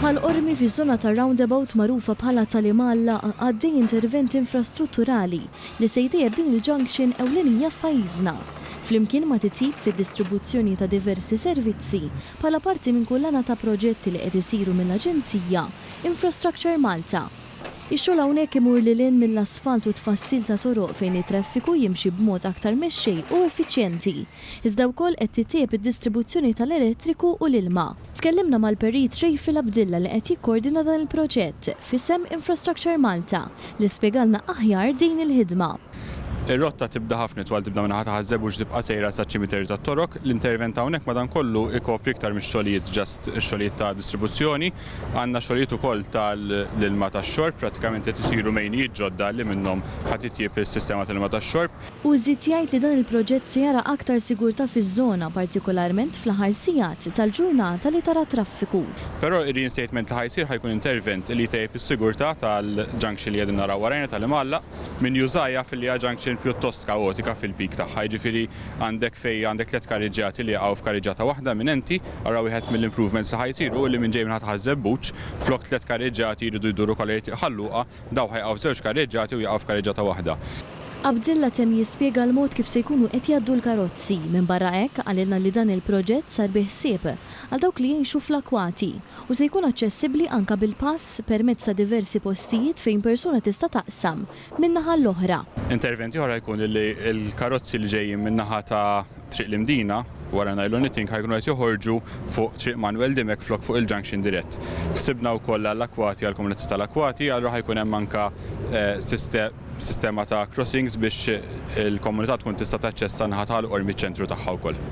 Bħal-qormi fiż-żona tar-roundabout magħrufa bħala Talimalla għaddej intervent infrastrutturali li se jtejjeb din il-junction ewlenija f'pajjiżna. Flimkien ma' titjib fid-distribuzzjoni ta' diversi servizzi bħala parti minn kullana ta' proġetti li qed isiru mill-Aġenzija Infrastructure Malta. Ix-xogħol hawnhekk imur lil hinn mill-asfalt u tfassil ta' toroq fejn it-traffiku jimxi b'mod aktar mexxej u effiċjenti. Iżda wkoll qed titjieb id-distribuzzjoni tal-elettriku u l-ilma. Tkellimna mal-perit Rejfil Abdilla li qed jikkoordina dan il-proġett f'isem Infrastructure Malta li spjegalna aħjar din il-ħidma. Ir-rotta tibda ħafna twal tibda minn ħadd ħażeb u tibqa' sejra saċ-ċimiterju tat-toroq. L-intervent hawnhekk madankollu ikopri iktar mix-xogħlijiet ġast xogħlijiet ta' distribuzzjoni. Għandna xogħlijiet ukoll tal-ilma tax-xorb, pratikament qed isiru mejnijiet ġodda li minnhom ħadd itjieb is-sistema tal-ilma tax-xorb. U żied jgħid li dan il-proġett se jara aktar sigurtà fiż-żona, partikolarment fl-aħħar sigħat tal-ġurnata li tara traffiku. Però ir-reinstatement li ħajsir ħajkun intervent li jtejjeb is-sigurtà tal-junction li qegħdin naraw warajna tal-Imalla minn jużajja fil-li junction pjuttost kaotika fil-pik tagħha. Jiġifieri għandek tliet karriġġjati li jaqgħu f'karriġġata waħda minenti, ara wieħed mill-improvements li ħajsiru li minn ġej minn ħadd żebbuġ flok tliet karriġġjati jridu jduru kollha ħalluqa daw ħajqgħu f'żewġ karriġġjati u jaqgħu f'karriġġata waħda. Abdilla temm jispjega l-mod kif se jkunu qed jgħaddu l-karozzi. Minn barra hekk għalilna li dan il-proġett sar bi ħsieb għal dawk li jgħixu fl-akwati u se jkun aċċessibbli anke bil-pass permezz ta' diversi postijiet fejn persuna tista' taqsam min-naħa l-oħra. Interventi oħra jkun li l-karozzi li ġejjin min-naħa ta' triq l-Imdina wara nylon knitting ħajkunu qed joħorġu fuq triq Manuel Dimek flok fuq il-junction dirett. Ħsibna wkoll għall-akwati għall-komunità tal-akwati allura ħajkun hemm anke sistema ta' crossings biex il-komunità tkun tista' taċċessa naħa tal-qormi ċ-ċentru tagħha wkoll.